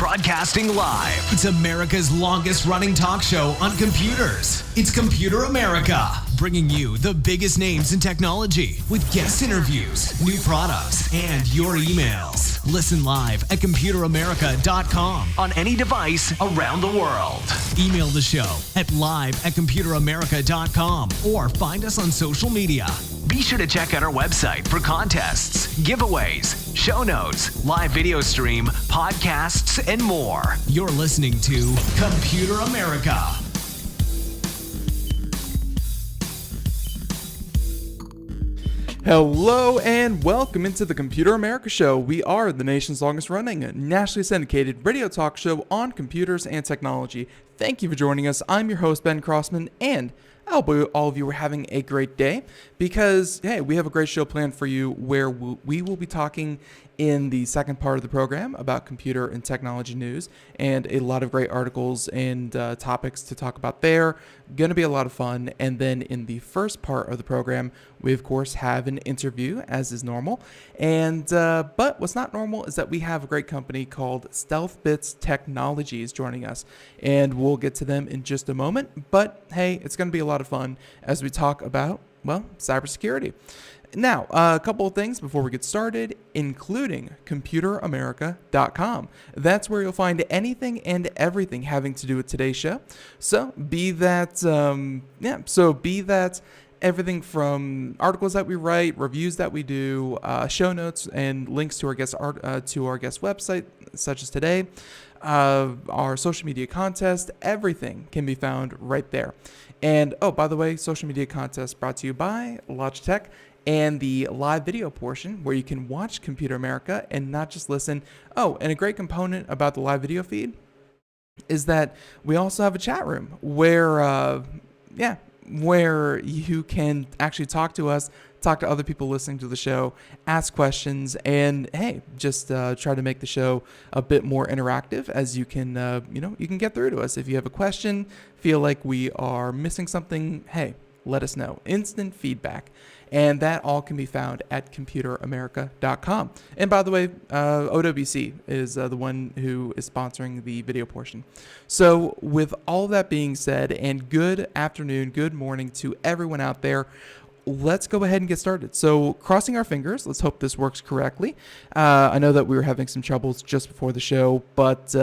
Broadcasting live. It's America's longest running talk show on computers. It's Computer America, bringing you the biggest names in technology with guest interviews, new products, and your emails. Listen live at computeramerica.com on any device around the world. Email the show at live@computeramerica.com or find us on social media. Be sure to check out our website for contests, giveaways, show notes, live video stream, podcasts, and more. You're listening to Computer America. Hello and welcome into the Computer America Show. We are the nation's longest running, nationally syndicated radio talk show on computers and technology. Thank you for joining us. I'm your host, Ben Crossman, and I hope all of you are having a great day because, hey, we have a great show planned for you where we will be talking in the second part of the program about computer and technology news and a lot of great articles and topics to talk about there. Going to be a lot of fun. And then in the first part of the program, we, of course, have an interview, as is normal. And but what's not normal is that we have a great company called STEALTHbits Technologies joining us. And we'll get to them in just a moment. But, hey, it's going to be a lot of fun as we talk about, well, cybersecurity. Now, a couple of things before we get started, including computeramerica.com. That's where you'll find anything and everything having to do with today's show. So be that everything from articles that we write, reviews that we do, show notes, and links to our guest website, such as today, our social media contest. Everything can be found right there. And oh, by the way, social media contest brought to you by Logitech. And the live video portion where you can watch Computer America and not just listen. Oh, and a great component about the live video feed is that we also have a chat room where you can actually talk to us, talk to other people listening to the show, ask questions, and hey, just try to make the show a bit more interactive as you can, you can get through to us. If you have a question, feel like we are missing something, hey, let us know. Instant feedback. And that all can be found at computeramerica.com. And by the way, OWC is the one who is sponsoring the video portion. So with all that being said, and good afternoon, good morning to everyone out there, let's go ahead and get started. So crossing our fingers, let's hope this works correctly. I know that we were having some troubles just before the show, but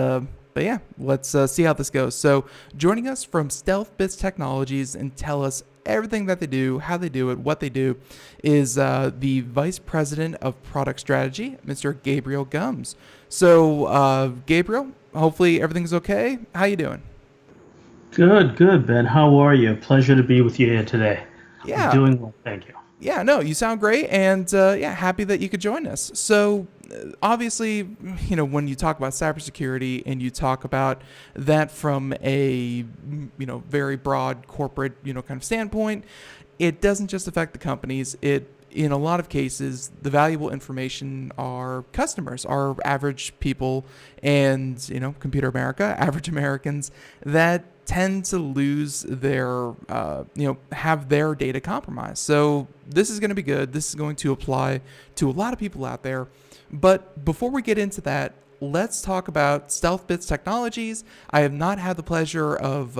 yeah, let's see how this goes. So joining us from STEALTHbits Technologies and tell us everything that they do, how they do it, what they do, is the Vice President of Product Strategy, Mr. Gabriel Gumbs. So, Gabriel, hopefully everything's okay. How you doing? Good, Ben. How are you? Pleasure to be with you here today. Yeah. I'm doing well, thank you. Yeah, no, you sound great, and happy that you could join us. So, obviously, when you talk about cybersecurity and you talk about that from a, very broad corporate, kind of standpoint, it doesn't just affect the companies. In a lot of cases, the valuable information are customers, are average people, and, Computer America, average Americans that tend to lose their, have their data compromised. So this is going to be good. This is going to apply to a lot of people out there. But before we get into that, let's talk about STEALTHbits Technologies. I have not had the pleasure of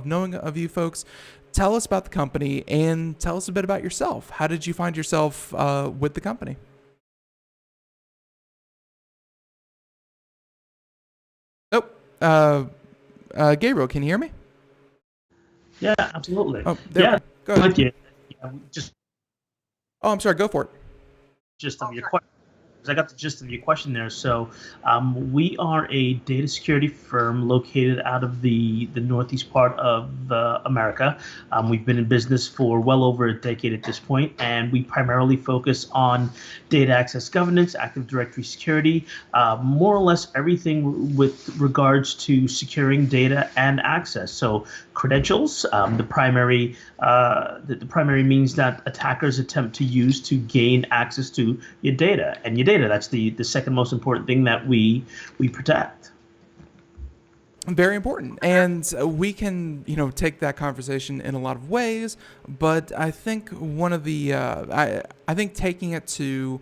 knowing of you folks. Tell us about the company and tell us a bit about yourself. How did you find yourself with the company? Oh, Gabriel, can you hear me? Yeah, absolutely. Oh, there. Go ahead. Yeah, Oh, I'm sorry. Go for it. Gist of your question. I got the gist of your question there. So we are a data security firm located out of the northeast part of America. We've been in business for well over a decade at this point, and we primarily focus on data access governance, Active Directory security, more or less everything with regards to securing data and access. So credentials, the primary means that attackers attempt to use to gain access to your data. And your data, that's the second most important thing that we protect. Very important. And we can, take that conversation in a lot of ways, but I think one of the, I think taking it to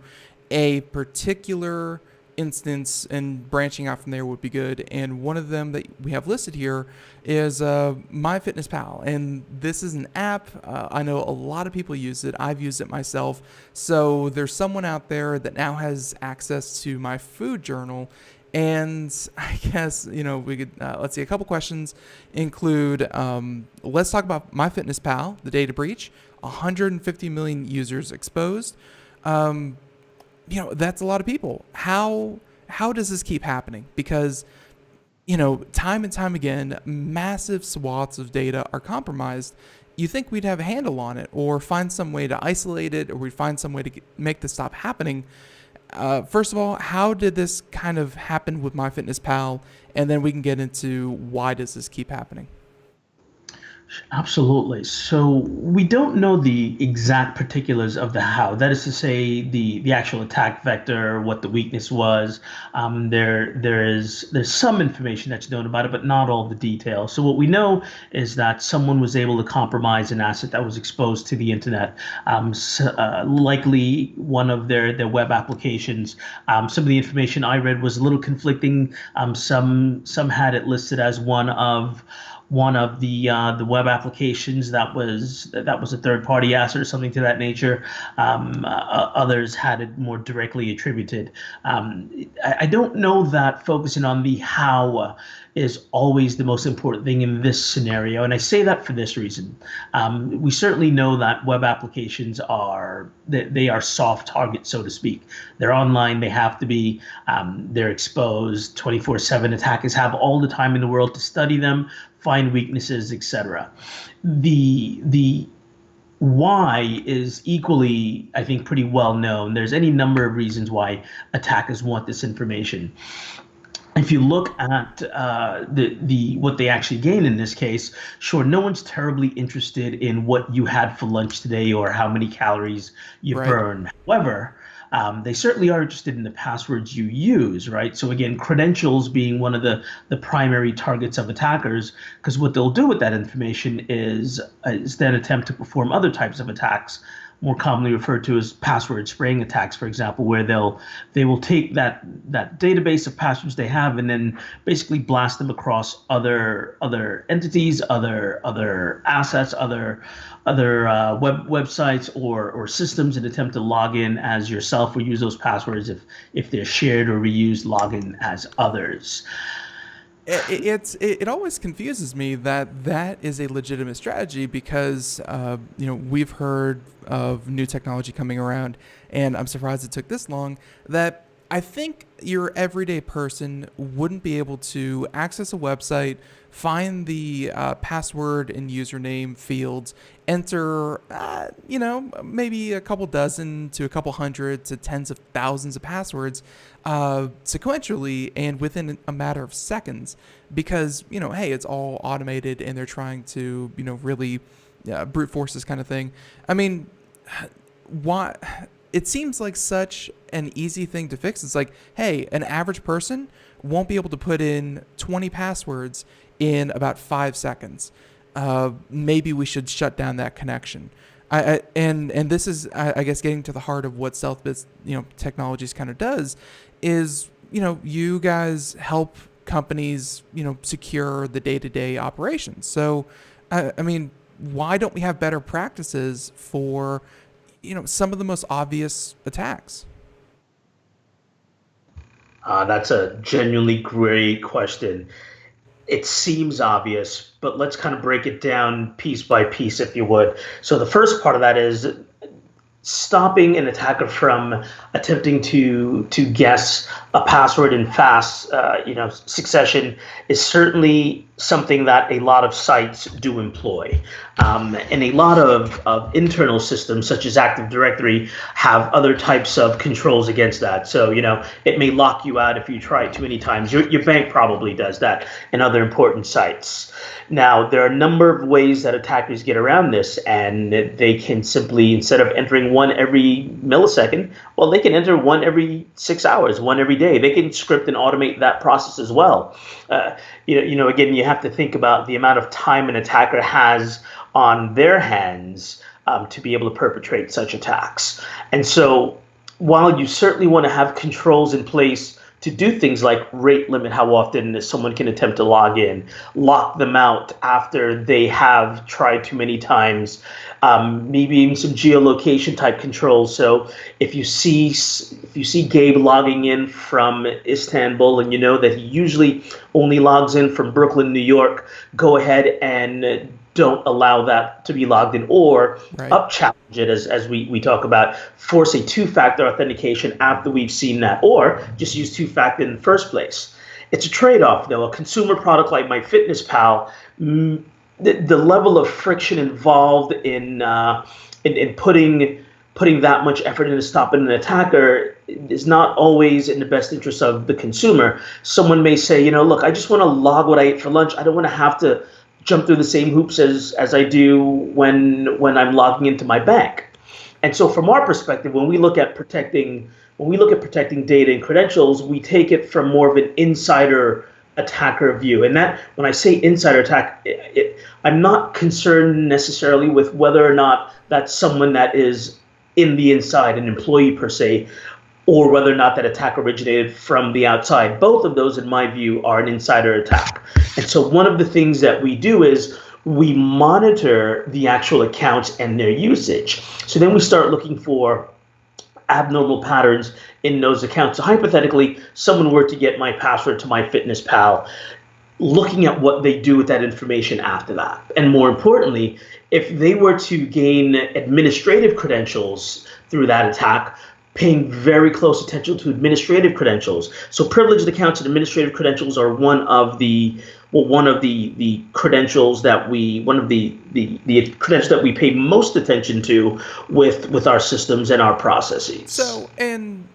a particular instance, and branching out from there would be good. And one of them that we have listed here is MyFitnessPal. And this is an app. I know a lot of people use it. I've used it myself. So there's someone out there that now has access to my food journal. And I guess, we could, let's see, a couple questions include, let's talk about MyFitnessPal, the data breach, 150 million users exposed. That's a lot of people. How does this keep happening? Because, time and time again, massive swaths of data are compromised. You think we'd have a handle on it or find some way to isolate it, or we'd find some way to make this stop happening. First of all, how did this kind of happen with MyFitnessPal? And then we can get into why does this keep happening? Absolutely. So we don't know the exact particulars of the how. That is to say, the actual attack vector, what the weakness was. There's some information that's known about it, but not all the details. So what we know is that someone was able to compromise an asset that was exposed to the internet, likely one of their web applications. Some of the information I read was a little conflicting. Some had it listed as one of the web applications that was a third-party asset or something to that nature. Others had it more directly attributed. I don't know that focusing on the how is always the most important thing in this scenario, and I say that for this reason. We certainly know that web applications are soft targets, so to speak. They're online. They have to be. They're exposed 24/7. Attackers have all the time in the world to study them, find weaknesses, etc. The why is equally, I think, pretty well known. There's any number of reasons why attackers want this information. If you look at what they actually gain in this case, sure, no one's terribly interested in what you had for lunch today or how many calories you burn. However, they certainly are interested in the passwords you use, right? So again, credentials being one of the primary targets of attackers, because what they'll do with that information is then attempt to perform other types of attacks, more commonly referred to as password spraying attacks, for example, where they will take that database of passwords they have and then basically blast them across other entities, other assets, other websites or systems, and attempt to log in as yourself or use those passwords if they're shared or reused, log in as others. It always confuses me that is a legitimate strategy because we've heard of new technology coming around, and I'm surprised it took this long. That I think your everyday person wouldn't be able to access a website, find the password and username fields, enter maybe a couple dozen to a couple hundred to tens of thousands of passwords sequentially and within a matter of seconds, because hey, it's all automated and they're trying to really brute force this kind of thing. I mean, why? It seems like such an easy thing to fix. It's like, hey, an average person won't be able to put in 20 passwords in about 5 seconds. Maybe we should shut down that connection. And this is, I guess, getting to the heart of what STEALTHbits Technologies kind of does is, you guys help companies, secure the day-to-day operations. So, I mean, why don't we have better practices for some of the most obvious attacks? That's a genuinely great question. It seems obvious, but let's kind of break it down piece by piece, if you would. So the first part of that is stopping an attacker from attempting to guess a password in fast succession is certainly something that a lot of sites do employ. And a lot of internal systems such as Active Directory have other types of controls against that. So, it may lock you out if you try it too many times. Your bank probably does that and other important sites. Now, there are a number of ways that attackers get around this, and they can simply, instead of entering one every millisecond, well, they can enter one every 6 hours, one every day. They can script and automate that process as well. Again, you have to think about the amount of time an attacker has on their hands to be able to perpetrate such attacks. And so while you certainly want to have controls in place to do things like rate limit how often someone can attempt to log in, lock them out after they have tried too many times, maybe even some geolocation type controls. So if you see Gabe logging in from Istanbul and you know that he usually only logs in from Brooklyn, New York, go ahead and don't allow that to be logged in, or up challenge it as we talk about, force a two-factor authentication after we've seen that, or just use two-factor in the first place. It's a trade-off, though. A consumer product like MyFitnessPal, the level of friction involved in putting that much effort into stopping an attacker is not always in the best interest of the consumer. Someone may say, look, I just want to log what I ate for lunch. I don't want to have to jump through the same hoops as I do when I'm logging into my bank. And so from our perspective, when we look at protecting data and credentials, we take it from more of an insider attacker view. And that, when I say insider attack, I'm not concerned necessarily with whether or not that's someone that is in the inside, an employee per se, or whether or not that attack originated from the outside. Both of those, in my view, are an insider attack. And so one of the things that we do is we monitor the actual accounts and their usage. So then we start looking for abnormal patterns in those accounts. So hypothetically, someone were to get my password to MyFitnessPal, looking at what they do with that information after that. And more importantly, if they were to gain administrative credentials through that attack, paying very close attention to administrative credentials. So privileged accounts and administrative credentials are one of the credentials that we credentials that we pay most attention to with our systems and our processes. So, and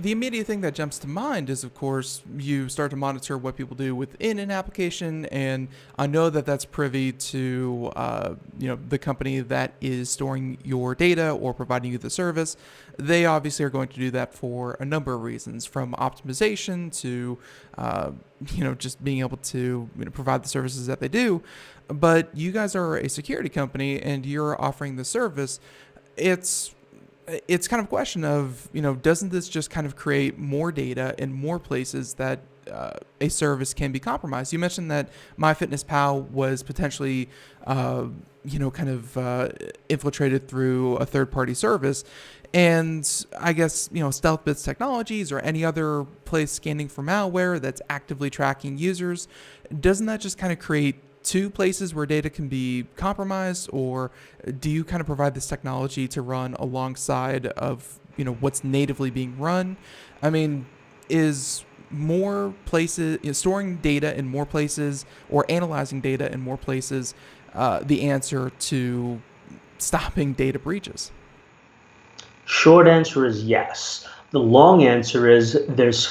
the immediate thing that jumps to mind is, of course, you start to monitor what people do within an application, and I know that that's privy to the company that is storing your data or providing you the service. They obviously are going to do that for a number of reasons, from optimization to just being able to provide the services that they do. But you guys are a security company and you're offering the service. It's kind of a question of, doesn't this just kind of create more data in more places that a service can be compromised? You mentioned that MyFitnessPal was potentially, infiltrated through a third-party service. And I guess, StealthBits Technologies or any other place scanning for malware that's actively tracking users, doesn't that just kind of create two places where data can be compromised? Or do you kind of provide this technology to run alongside of, what's natively being run? I mean, is more places, storing data in more places or analyzing data in more places the answer to stopping data breaches? Short answer is yes. The long answer is there's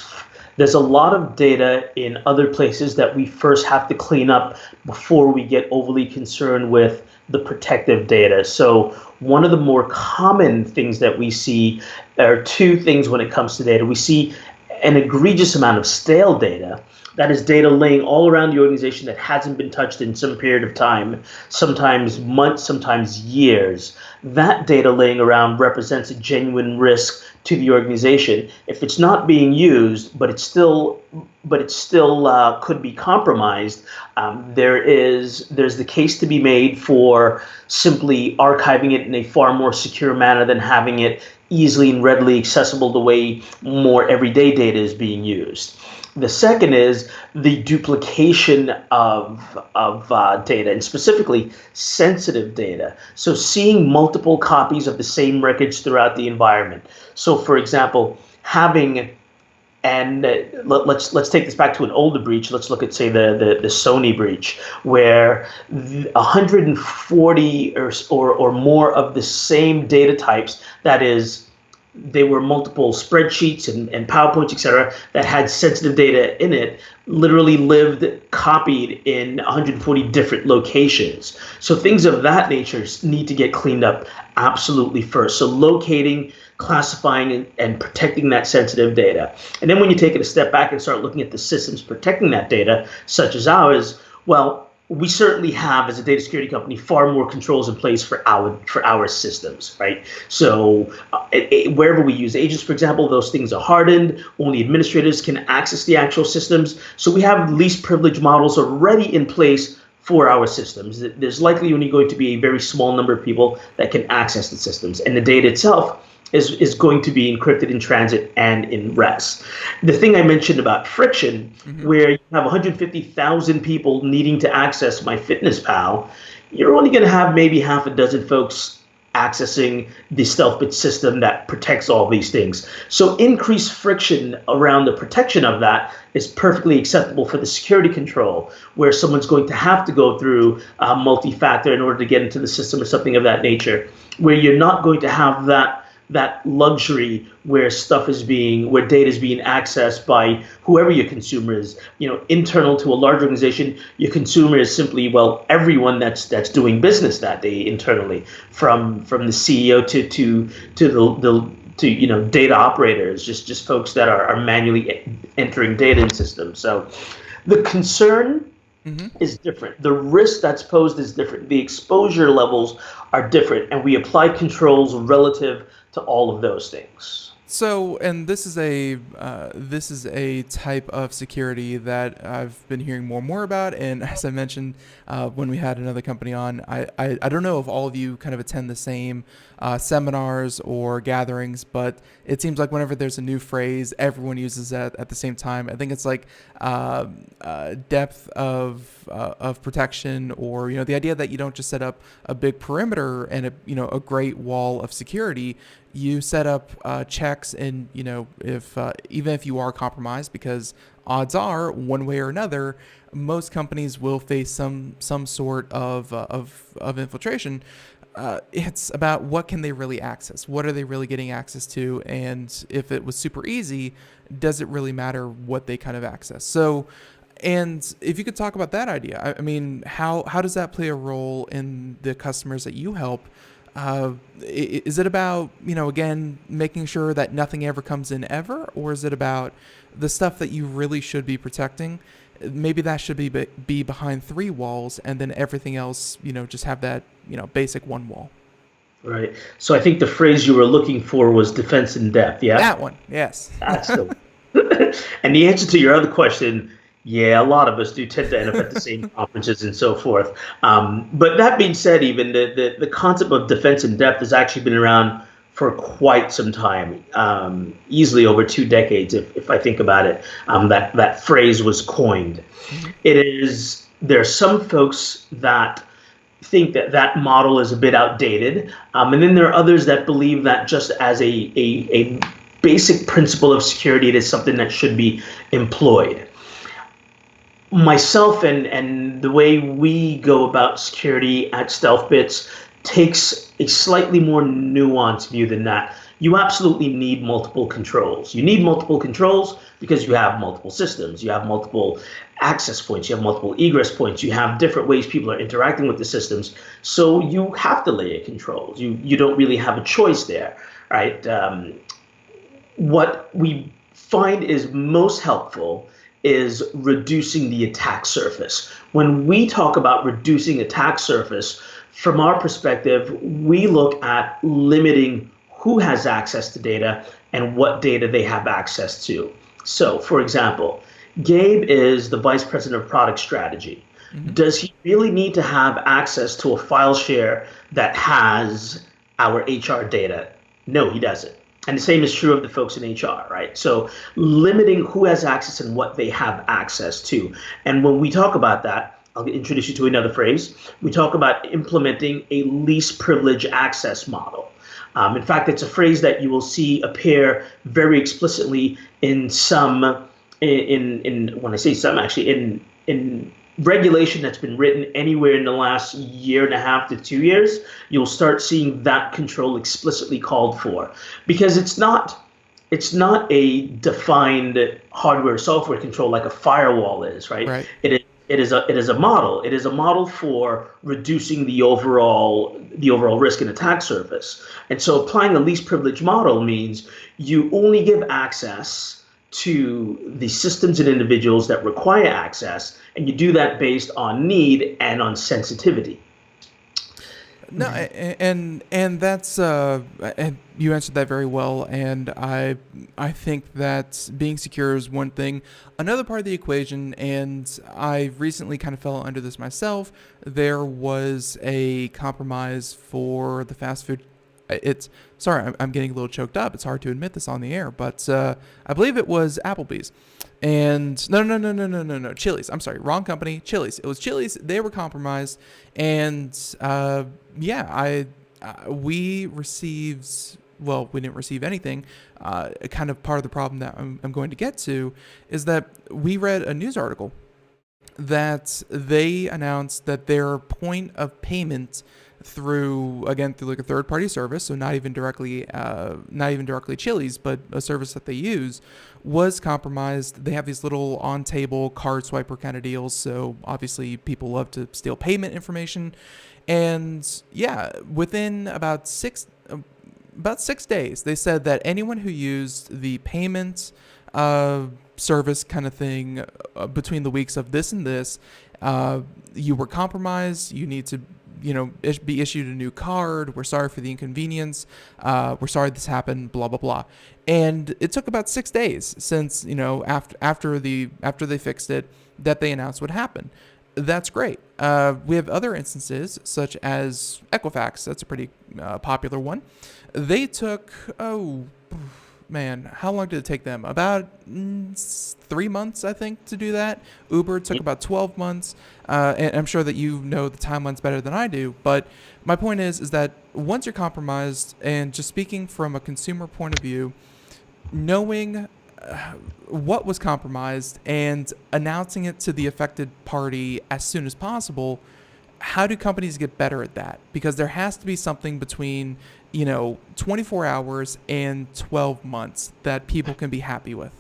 a lot of data in other places that we first have to clean up before we get overly concerned with the protective data. So one of the more common things that we see are two things when it comes to data. We see an egregious amount of stale data. That is data laying all around the organization that hasn't been touched in some period of time, sometimes months, sometimes years. That data laying around represents a genuine risk to the organization. If it's not being used, but it still could be compromised, there's the case to be made for simply archiving it in a far more secure manner than having it easily and readily accessible the way more everyday data is being used. The second is the duplication of data, and specifically sensitive data. So seeing multiple copies of the same records throughout the environment. So, for example, having, and let's take this back to an older breach. Let's look at, say, the Sony breach, where 140 or more of the same data types, that is, they were multiple spreadsheets and PowerPoints, et cetera, that had sensitive data in it, literally lived copied in 140 different locations. So things of that nature need to get cleaned up absolutely first. So locating, classifying, and protecting that sensitive data. And then when you take it a step back and start looking at the systems protecting that data, such as ours, well, we certainly have, as a data security company, far more controls in place for our systems, right? So wherever we use agents, for example, those things are hardened. Only administrators can access the actual systems. So we have least privilege models already in place for our systems. There's likely only going to be a very small number of people that can access the systems, and the data itself is going to be encrypted in transit and in rest. The thing I mentioned about friction, where you have 150,000 people needing to access MyFitnessPal, you're only going to have maybe half a dozen folks accessing the StealthBits system that protects all these things. So increased friction around the protection of that is perfectly acceptable for the security control, where someone's going to have to go through multi-factor in order to get into the system or something of that nature, where you're not going to have that luxury where data is being accessed by whoever your consumer is. Internal to a large organization, your consumer is simply, everyone that's doing business that day internally, from the CEO to data operators, just folks that are manually entering data in systems. So the concern is different. The risk that's posed is different. The exposure levels are different, and we apply controls relative to all of those things. So, and this is a type of security that I've been hearing more and more about. And as I mentioned when we had another company on, I don't know if all of you kind of attend the same seminars or gatherings, but it seems like whenever there's a new phrase, everyone uses that at the same time. I think it's like depth of protection, or the idea that you don't just set up a big perimeter and a great wall of security. You set up checks, and if even if you are compromised, because odds are one way or another, most companies will face some sort of infiltration. It's about what can they really access? What are they really getting access to? And if it was super easy, does it really matter what they kind of access? So, and if you could talk about that idea, I mean, how does that play a role in the customers that you help? Is it about, again, making sure that nothing ever comes in ever? Or is it about the stuff that you really should be protecting? Maybe that should be behind 3 walls, and then everything else, just have that, basic 1 wall. Right. So I think the phrase you were looking for was defense in depth. Yeah. That one. Yes. That's the one. And the answer to your other question, yeah, a lot of us do tend to end up at the same conferences and so forth. But that being said, even the concept of defense in depth has actually been around for quite some time, easily over 2 decades, if I think about it. That phrase was coined. There are some folks that think that model is a bit outdated, and then there are others that believe that just as a basic principle of security, it is something that should be employed. Myself and the way we go about security at StealthBits takes a slightly more nuanced view than that. You absolutely need multiple controls. You need multiple controls because you have multiple systems. You have multiple access points. You have multiple egress points. You have different ways people are interacting with the systems. So you have to layer controls. You don't really have a choice there, right? What we find is most helpful is reducing the attack surface. When we talk about reducing attack surface, from our perspective, we look at limiting who has access to data and what data they have access to. So, for example, Gabe is the vice president of product strategy. Does he really need to have access to a file share that has our HR data? No, he doesn't. And the same is true of the folks in HR, right? So limiting who has access and what they have access to. And when we talk about that, I'll introduce you to another phrase. We talk about implementing a least privilege access model. In fact, it's a phrase that you will see appear very explicitly in when I say some, actually, in regulation that's been written anywhere in the last 1.5 to 2 years. You'll start seeing that control explicitly called for, because it's not a defined hardware software control like a firewall is, right? It is a model. It is a model for reducing the overall risk and attack surface. And so applying a least privilege model means you only give access to the systems and individuals that require access, and you do that based on need and on sensitivity. No, and that's and you answered that very well, and I think that being secure is one thing. Another part of the equation, and I recently kind of fell under this myself. There was a compromise for the fast food. I'm getting a little choked up. It's hard to admit this on the air, but I believe it was Applebee's. And no, Chili's. I'm sorry, wrong company. Chili's. It was Chili's. They were compromised, and we received. Well, we didn't receive anything. Kind of part of the problem that I'm going to get to is that we read a news article that they announced that their point of payment through like a third-party service, so not even directly Chili's, but a service that they use, was compromised. They have these little on-table card swiper kind of deals, so obviously people love to steal payment information. And yeah, within about 6 days, they said that anyone who used the payment service kind of thing between the weeks of this and this, you were compromised. You need to be issued a new card. We're sorry for the inconvenience. We're sorry this happened, blah, blah, blah. And it took about 6 days since, after they fixed it, that they announced what happened. That's great. We have other instances, such as Equifax. That's a pretty popular one. They took, how long did it take them? About 3 months, I think, to do that. Uber took about 12 months. And I'm sure that you know the timelines better than I do. But my point is that once you're compromised, and just speaking from a consumer point of view, knowing what was compromised and announcing it to the affected party as soon as possible, how do companies get better at that? Because there has to be something between 24 hours and 12 months that people can be happy with.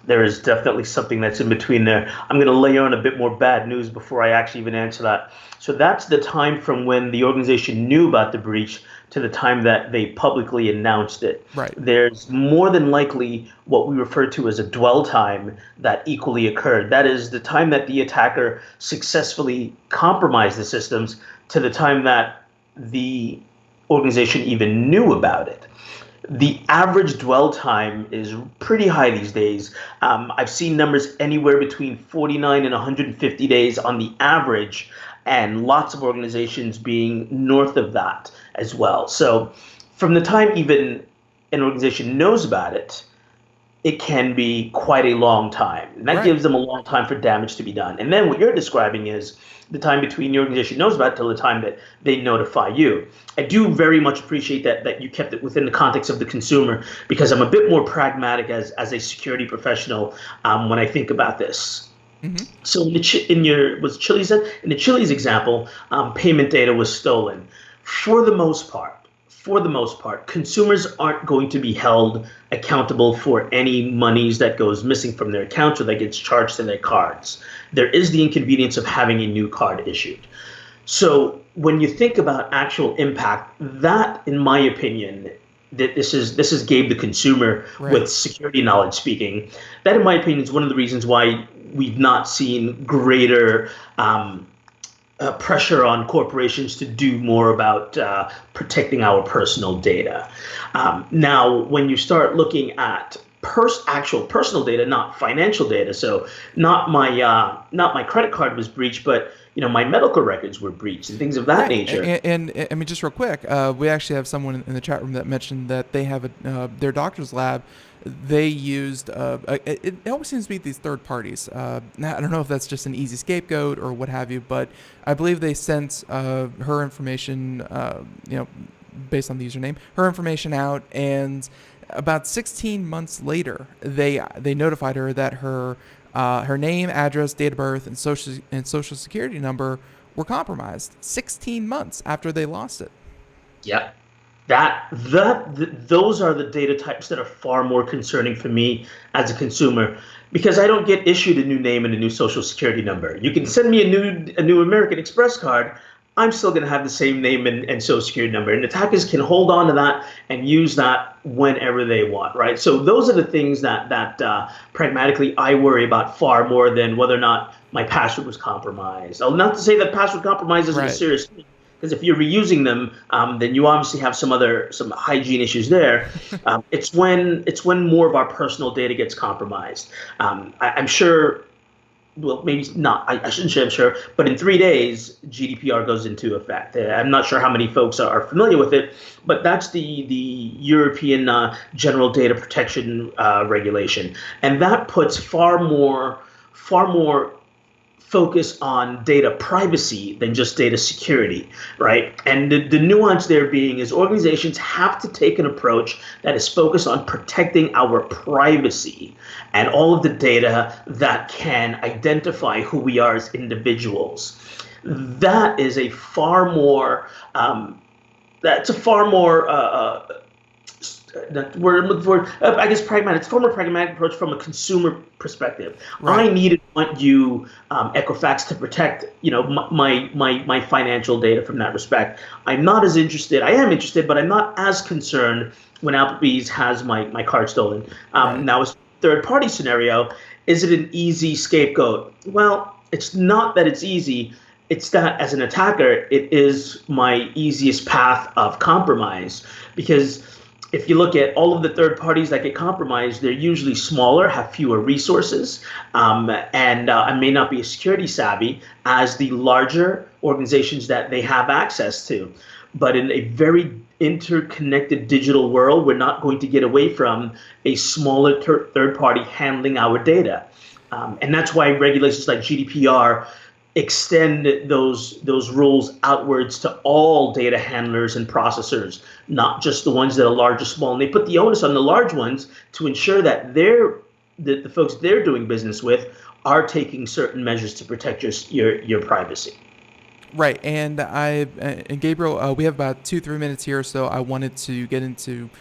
There is definitely something that's in between there. I'm going to lay on a bit more bad news before I actually even answer that. So that's the time from when the organization knew about the breach to the time that they publicly announced it. Right. There's more than likely what we refer to as a dwell time that equally occurred. That is the time that the attacker successfully compromised the systems to the time that the organization even knew about it. The average dwell time is pretty high these days. I've seen numbers anywhere between 49 and 150 days on the average, and lots of organizations being north of that as well. So from the time even an organization knows about it, it can be quite a long time. And that gives them a long time for damage to be done. And then what you're describing is the time between the organization knows about it till the time that they notify you. I do very much appreciate that you kept it within the context of the consumer, because I'm a bit more pragmatic as a security professional when I think about this. Mm-hmm. So in the Chili's example, payment data was stolen. For the most part, consumers aren't going to be held accountable for any monies that goes missing from their accounts or that gets charged to their cards. There is the inconvenience of having a new card issued. So when you think about actual impact, that, in my opinion, that this is Gabe the consumer with security knowledge speaking, that in my opinion is one of the reasons why we've not seen greater pressure on corporations to do more about protecting our personal data. Now, when you start looking at actual personal data, not financial data, so not my credit card was breached, but my medical records were breached and things of that nature. And I mean, just real quick, we actually have someone in the chat room that mentioned that they have their doctor's lab. They used it always seems to be these third parties. Now, I don't know if that's just an easy scapegoat or what have you, but I believe they sent her information, based on the username, her information out, and about 16 months later, they notified her that her name, address, date of birth, and social security number were compromised. 16 months after they lost it. Yeah. Those are the data types that are far more concerning for me as a consumer, because I don't get issued a new name and a new social security number. You can send me a new American Express card. I'm still going to have the same name and social security number. And attackers can hold on to that and use that whenever they want, right? So those are the things that pragmatically I worry about far more than whether or not my password was compromised. Not to say that password compromise isn't a serious thing, because if you're reusing them, then you obviously have some hygiene issues there. It's when more of our personal data gets compromised. I'm sure. Well, maybe not. I shouldn't say I'm sure, but in 3 days, GDPR goes into effect. I'm not sure how many folks are familiar with it, but that's the European General Data Protection Regulation, and that puts far more focus on data privacy than just data security, right? And the nuance there being is organizations have to take an approach that is focused on protecting our privacy and all of the data that can identify who we are as individuals. That is a far more that we're looking for, I guess, pragmatic. It's a more pragmatic approach from a consumer perspective. Right. I want you, Equifax, to protect, my financial data from that respect. I'm not as interested. I am interested, but I'm not as concerned when Applebee's has my card stolen. Now, as third-party scenario, is it an easy scapegoat? Well, it's not that it's easy. It's that as an attacker, it is my easiest path of compromise, because if you look at all of the third parties that get compromised, they're usually smaller, have fewer resources, and may not be as security savvy as the larger organizations that they have access to. But in a very interconnected digital world, we're not going to get away from a smaller third party handling our data. And that's why regulations like GDPR extend those rules outwards to all data handlers and processors, not just the ones that are large or small. And they put the onus on the large ones to ensure that the folks they're doing business with are taking certain measures to protect your privacy. Right, and Gabriel, we have about 2-3 minutes here, so I wanted to get into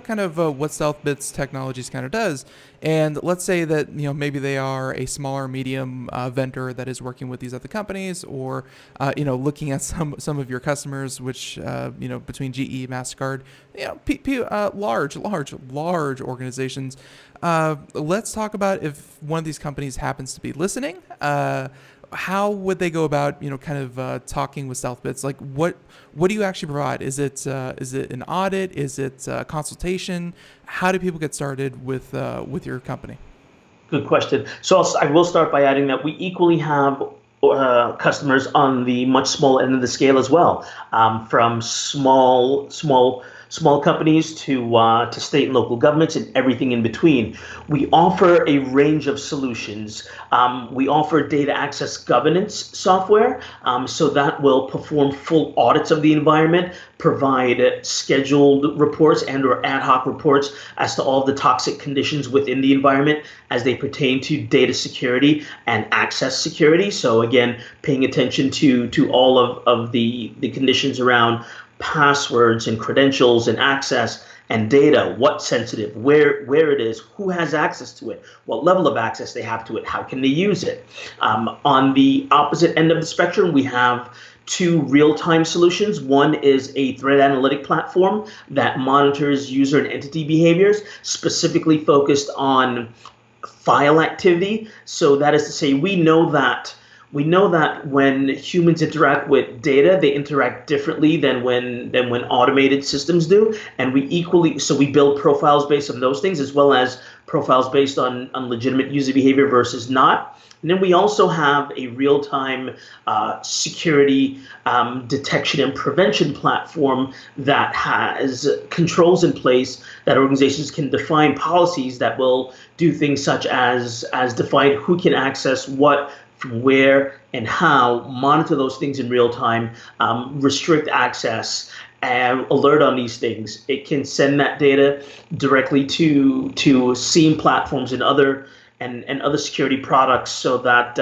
kind of what Stealthbits Technologies kind of does. And let's say that, maybe they are a smaller, medium vendor that is working with these other companies, or, looking at some of your customers, which, between GE, MasterCard, large organizations. Let's talk about if one of these companies happens to be listening. How would they go about, talking with Stealthbits? Like, what do you actually provide? Is it an audit? Is it a consultation? How do people get started with your company? Good question. So I will start by adding that we equally have customers on the much smaller end of the scale as well, from small companies to state and local governments and everything in between. We offer a range of solutions. We offer data access governance software, so that will perform full audits of the environment, provide scheduled reports and or ad hoc reports as to all the toxic conditions within the environment as they pertain to data security and access security. So again, paying attention to all of the conditions around passwords and credentials and access and data, what's sensitive, where it is, who has access to it, what level of access they have to it, how can they use it. On the opposite end of the spectrum, we have two real-time solutions. One is a threat analytic platform that monitors user and entity behaviors, specifically focused on file activity. So that is to say, we know that when humans interact with data, they interact differently than when automated systems do, and we build profiles based on those things, as well as profiles based on legitimate user behavior versus not. And then we also have a real-time security detection and prevention platform that has controls in place that organizations can define policies that will do things such as define who can access what, from where and how, monitor those things in real time, restrict access, and alert on these things. It can send that data directly to SIEM platforms and other security products, so that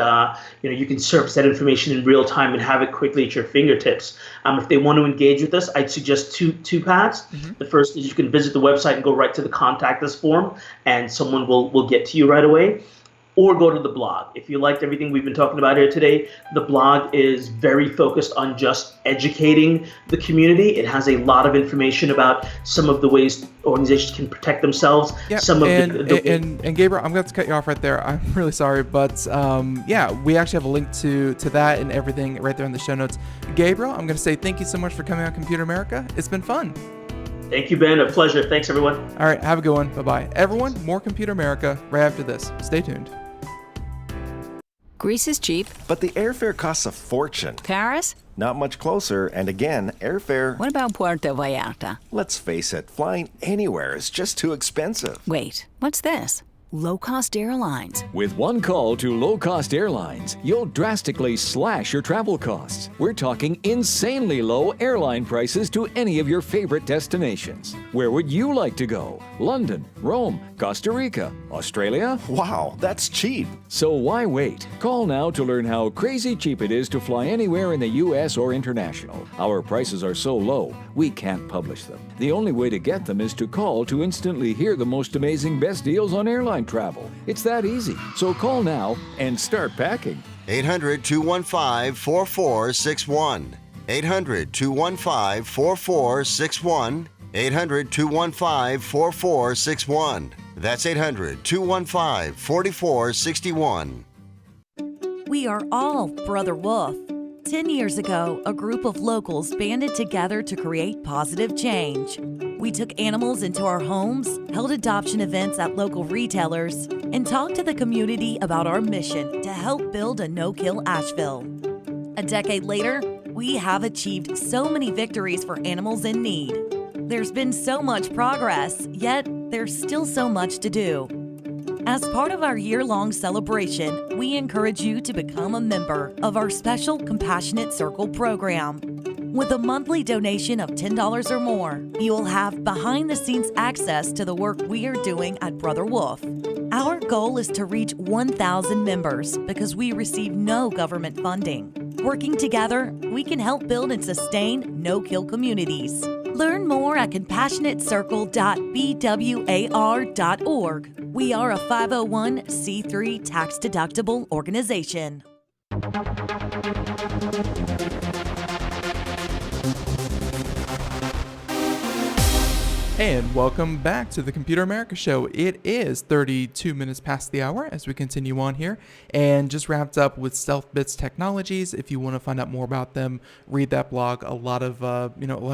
you can surface that information in real time and have it quickly at your fingertips. If they want to engage with us, I'd suggest two paths. Mm-hmm. The first is you can visit the website and go right to the contact us form, and someone will get to you right away. or go to the blog. If you liked everything we've been talking about here today, the blog is very focused on just educating the community. It has a lot of information about some of the ways organizations can protect themselves. Yep. And Gabriel, I'm going to cut you off right there. I'm really sorry, but we actually have a link to that and everything right there in the show notes. Gabriel, I'm going to say thank you so much for coming on Computer America. It's been fun. Thank you, Ben. A pleasure. Thanks, everyone. All right. Have a good one. Bye-bye. Everyone, more Computer America right after this. Stay tuned. Greece is cheap. But the airfare costs a fortune. Paris? Not much closer, and again, airfare... What about Puerto Vallarta? Let's face it, flying anywhere is just too expensive. Wait, what's this? Low-cost airlines. With one call to low-cost airlines, you'll drastically slash your travel costs. We're talking insanely low airline prices to any of your favorite destinations. Where would you like to go? London, Rome, Costa Rica, Australia? Wow, that's cheap. So why wait? Call now to learn how crazy cheap it is to fly anywhere in the U.S. or international. Our prices are so low, we can't publish them. The only way to get them is to call to instantly hear the most amazing best deals on airline travel. It's that easy. So call now and start packing. 800-215-4461. 800-215-4461. 800-215-4461. That's 800-215-4461. We are all Brother Wolf. 10 years ago, a group of locals banded together to create positive change. We took animals into our homes, held adoption events at local retailers, and talked to the community about our mission to help build a no-kill Asheville. A decade later, we have achieved so many victories for animals in need. There's been so much progress, yet there's still so much to do. As part of our year-long celebration, we encourage you to become a member of our special Compassionate Circle program. With a monthly donation of $10 or more, you will have behind-the-scenes access to the work we are doing at Brother Wolf. Our goal is to reach 1,000 members because we receive no government funding. Working together, we can help build and sustain no-kill communities. Learn more at compassionatecircle.bwar.org. We are a 501c3 tax-deductible organization. And welcome back to the Computer America Show. It is 32 minutes past the hour as we continue on here, and just wrapped up with STEALTHbits Technologies. If you want to find out more about them, read that blog. A lot of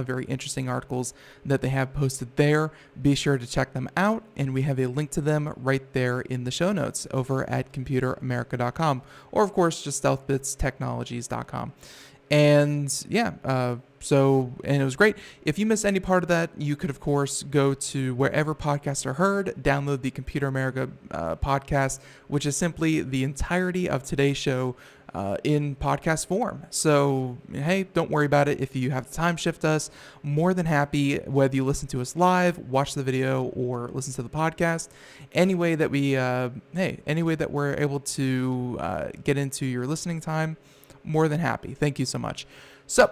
very interesting articles that they have posted there. Be sure to check them out, and we have a link to them right there in the show notes over at computeramerica.com, or of course just stealthbitstechnologies.com. And it was great. If you missed any part of that, you could, of course, go to wherever podcasts are heard, download the Computer America podcast, which is simply the entirety of today's show in podcast form. So, hey, don't worry about it. If you have to time shift us, more than happy, whether you listen to us live, watch the video, or listen to the podcast. Any way that we're able to get into your listening time, more than happy. Thank you so much. So,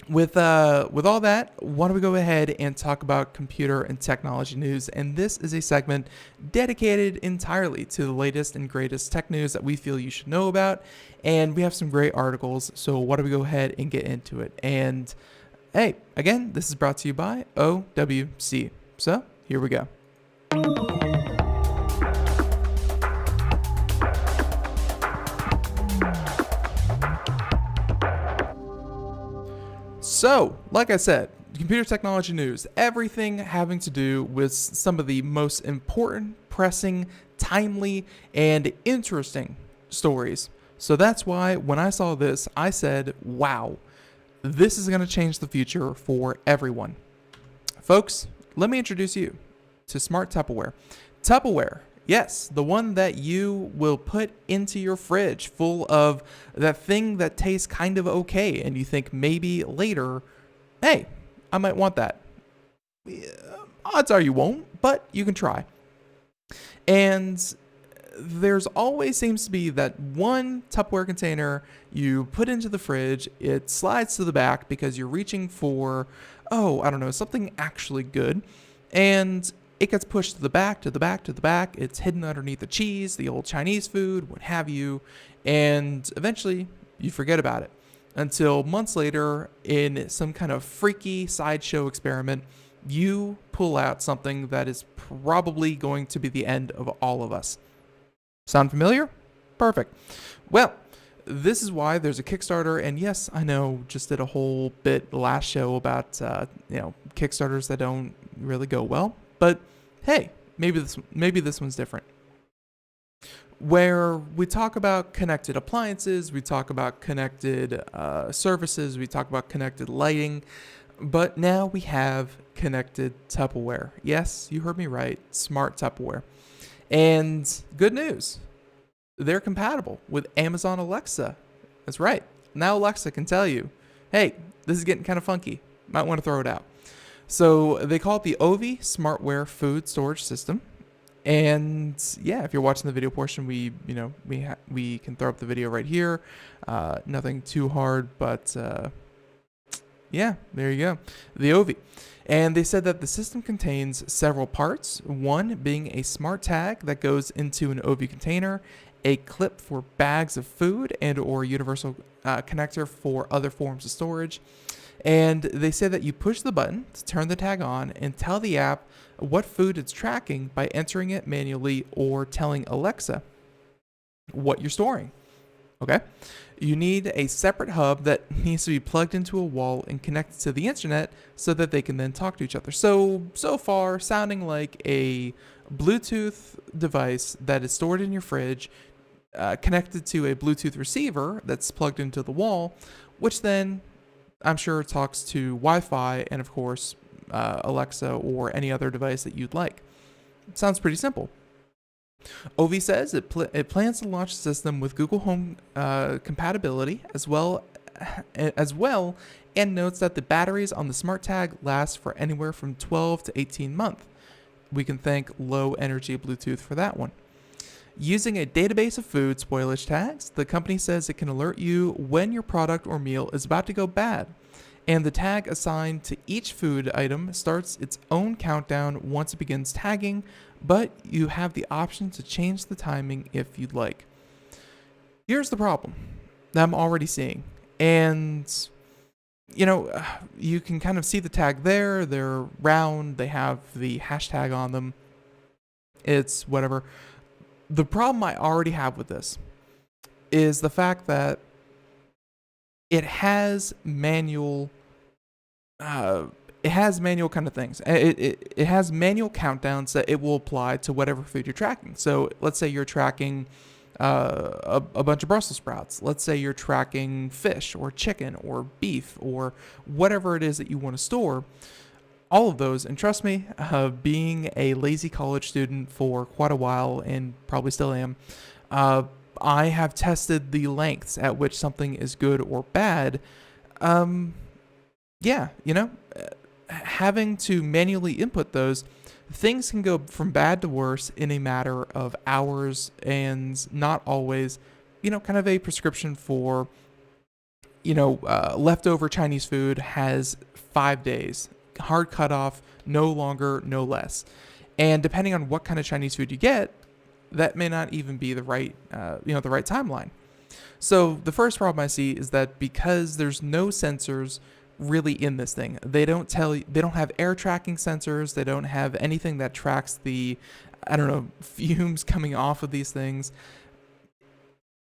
with all that, why don't we go ahead and talk about computer and technology news? And this is a segment dedicated entirely to the latest and greatest tech news that we feel you should know about. And we have some great articles, so why don't we go ahead and get into it? And hey, again, this is brought to you by OWC. So, here we go. So, like I said, computer technology news, everything having to do with some of the most important, pressing, timely, and interesting stories. So that's why when I saw this, I said, wow, this is going to change the future for everyone. Folks, let me introduce you to Smart Tupperware. Tupperware. Yes, the one that you will put into your fridge full of that thing that tastes kind of okay, and you think maybe later, hey, I might want that. Odds are you won't, but you can try. And there's always seems to be that one Tupperware container you put into the fridge, it slides to the back because you're reaching for, something actually good. And it gets pushed to the back, to the back, to the back. It's hidden underneath the cheese, the old Chinese food, what have you. And eventually you forget about it until months later in some kind of freaky sideshow experiment, you pull out something that is probably going to be the end of all of us. Sound familiar? Perfect. Well, this is why there's a Kickstarter, and yes, I know, just did a whole bit last show about Kickstarters that don't really go well, but hey, maybe this one's different. Where we talk about connected appliances, we talk about connected services, we talk about connected lighting, but now we have connected Tupperware. Yes, you heard me right, smart Tupperware. And good news, they're compatible with Amazon Alexa. That's right. Now Alexa can tell you, hey, this is getting kind of funky. Might want to throw it out. So they call it the Ovi Smartware Food Storage System. And yeah, if you're watching the video portion, we can throw up the video right here. Nothing too hard, but yeah, there you go. The Ovi. And they said that the system contains several parts, one being a smart tag that goes into an Ovi container, a clip for bags of food and or universal connector for other forms of storage. And they say that you push the button to turn the tag on and tell the app what food it's tracking by entering it manually or telling Alexa what you're storing. Okay? You need a separate hub that needs to be plugged into a wall and connected to the internet so that they can then talk to each other. So far, sounding like a Bluetooth device that is stored in your fridge, connected to a Bluetooth receiver that's plugged into the wall, which then I'm sure talks to Wi-Fi and, of course, Alexa or any other device that you'd like. Sounds pretty simple. Ovi says it plans to launch the system with Google Home compatibility as well, and notes that the batteries on the smart tag last for anywhere from 12 to 18 months. We can thank low energy Bluetooth for that one. Using a database of food spoilage tags, the company says it can alert you when your product or meal is about to go bad, and the tag assigned to each food item starts its own countdown once it begins tagging, but you have the option to change the timing if you'd like. Here's the problem that I'm already seeing, and you can kind of see the tag there. They're round, they have the hashtag on them. It's whatever. The problem I already have with this is the fact that it has manual kind of things. It has manual countdowns that it will apply to whatever food you're tracking. So let's say you're tracking a bunch of Brussels sprouts. Let's say you're tracking fish or chicken or beef or whatever it is that you want to store. All of those, and trust me, being a lazy college student for quite a while and probably still am, I have tested the lengths at which something is good or bad. Having to manually input those, things can go from bad to worse in a matter of hours, and not always, kind of a prescription for, leftover Chinese food has 5 days. Hard cutoff, no longer, no less. And depending on what kind of Chinese food you get, that may not even be the right timeline. So the first problem I see is that because there's no sensors really in this thing, they don't have air tracking sensors, they don't have anything that tracks the, fumes coming off of these things.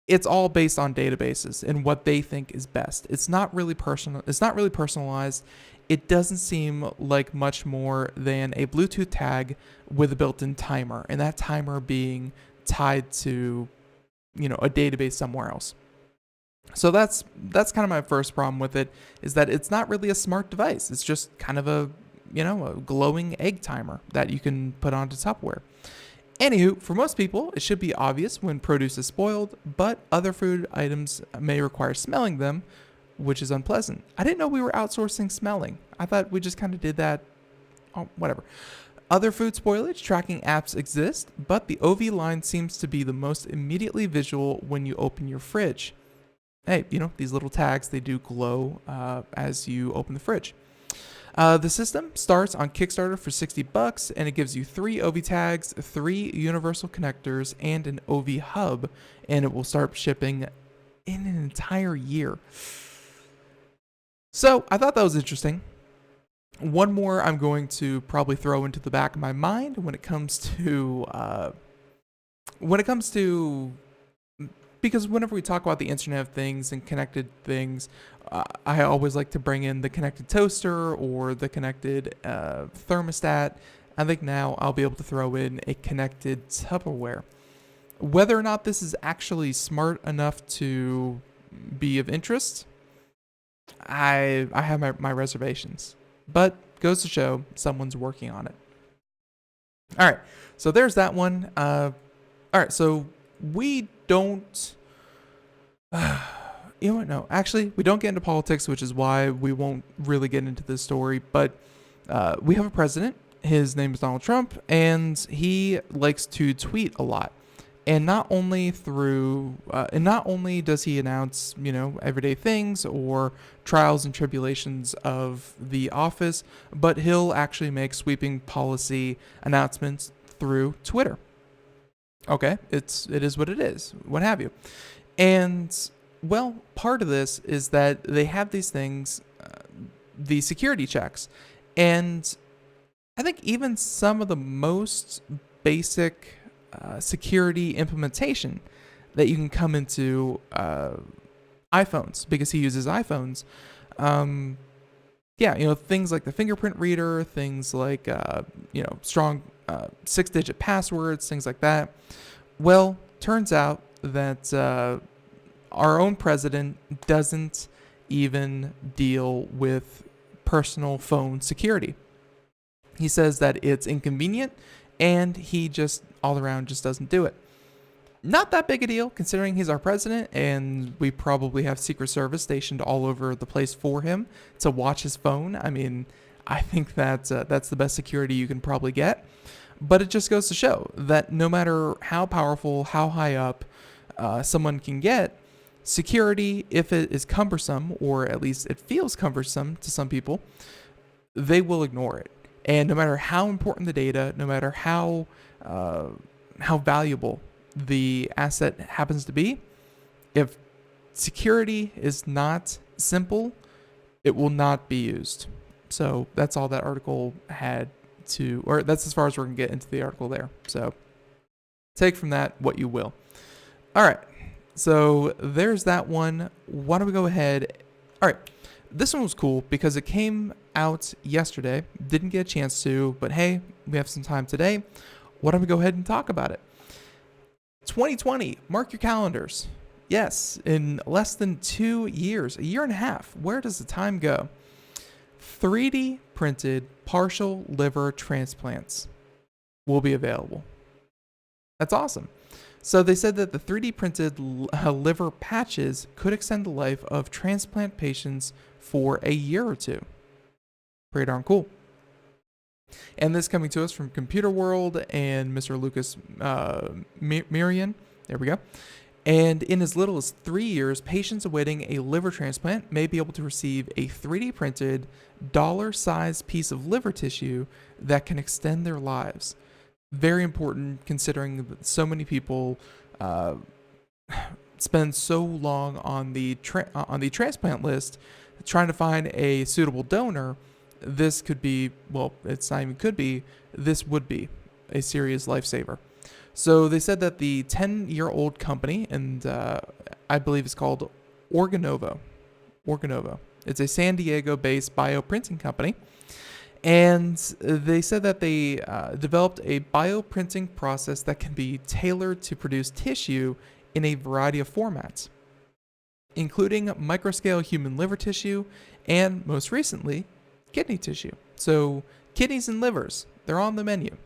It's all based on databases and what they think is best. It's not really personal. It's not really personalized. It doesn't seem like much more than a Bluetooth tag with a built-in timer, and that timer being tied to, a database somewhere else. So that's kind of my first problem with it, is that it's not really a smart device. It's just kind of a glowing egg timer that you can put onto Tupperware. Anywho, for most people, it should be obvious when produce is spoiled, but other food items may require smelling them, which is unpleasant. I didn't know we were outsourcing smelling. I thought we just kind of did that. Oh, whatever. Other food spoilage tracking apps exist, but the Ovi line seems to be the most immediately visual when you open your fridge. Hey, these little tags, they do glow as you open the fridge. The system starts on Kickstarter for $60, and it gives you 3 OV tags, 3 universal connectors, and an OV hub, and it will start shipping in an entire year. So I thought that was interesting. One more I'm going to probably throw into the back of my mind when it comes to because whenever we talk about the Internet of Things and connected things, I always like to bring in the connected toaster or the connected thermostat. I think now I'll be able to throw in a connected Tupperware. Whether or not this is actually smart enough to be of interest, I have my reservations. But goes to show someone's working on it. All right, so there's that one. All right, so we don't... you know what? No, actually, we don't get into politics, which is why we won't really get into this story. But we have a president. His name is Donald Trump, and he likes to tweet a lot. And not only does he announce, everyday things or trials and tribulations of the office, but he'll actually make sweeping policy announcements through Twitter. Okay, it is what it is, what have you. And, well, part of this is that they have these things, the security checks. And I think even some of the most basic security implementation that you can come into iPhones, because he uses iPhones. Things like the fingerprint reader, things like, strong 6-digit passwords, things like that. Well, turns out that our own president doesn't even deal with personal phone security. He says that it's inconvenient, and he just all around just doesn't do it. Not that big a deal, considering he's our president, and we probably have Secret Service stationed all over the place for him to watch his phone. I mean, I think that's the best security you can probably get. But it just goes to show that no matter how powerful, how high up someone can get, security, if it is cumbersome, or at least it feels cumbersome to some people, they will ignore it. And no matter how important the data, no matter how valuable the asset happens to be, if security is not simple, it will not be used. So that's all that article had to, or that's as far as we're going to get into the article there. So take from that what you will. All right. So there's that one. Why don't we go ahead? All right. This one was cool because it came out yesterday. Didn't get a chance to, but hey, we have some time today. Why don't we go ahead and talk about it? 2020, mark your calendars. Yes, in less than 2 years, a year and a half. Where does the time go? 3D printed partial liver transplants will be available. That's awesome. So they said that the 3D printed liver patches could extend the life of transplant patients for a year or two. Pretty darn cool. And this coming to us from Computer World and Mr. Lucas Mirian. There we go. And in as little as 3 years, patients awaiting a liver transplant may be able to receive a 3D printed dollar-sized piece of liver tissue that can extend their lives. Very important considering that so many people spend so long on the transplant list trying to find a suitable donor. This could be, well, it's not even could be, this would be a serious lifesaver. So they said that the 10-year-old company, and I believe it's called Organovo. It's a San Diego-based bioprinting company. And they said that they developed a bioprinting process that can be tailored to produce tissue in a variety of formats, including microscale human liver tissue and, most recently, kidney tissue. So kidneys and livers, they're on the menu.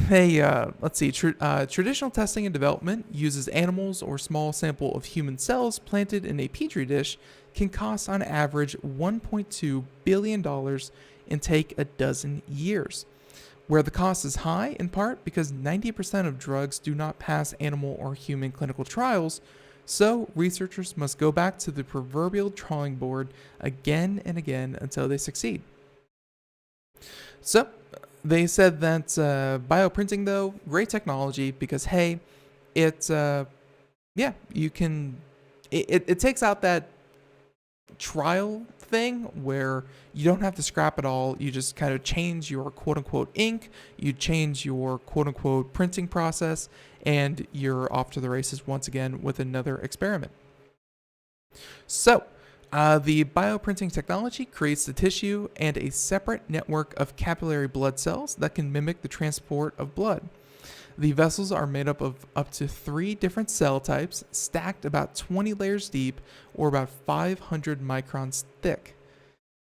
They, traditional testing and development uses animals or small sample of human cells planted in a petri dish can cost on average $1.2 billion and take a dozen years. Where the cost is high, in part because 90% of drugs do not pass animal or human clinical trials, so researchers must go back to the proverbial drawing board again and again until they succeed. So they said that bioprinting, though, great technology because, hey, it you can it takes out that trial thing where you don't have to scrap it all. You just kind of change your quote unquote ink, you change your quote unquote printing process, and you're off to the races once again with another experiment. So the bioprinting technology creates the tissue and a separate network of capillary blood cells that can mimic the transport of blood. The vessels are made up of up to 3 different cell types, stacked about 20 layers deep or about 500 microns thick.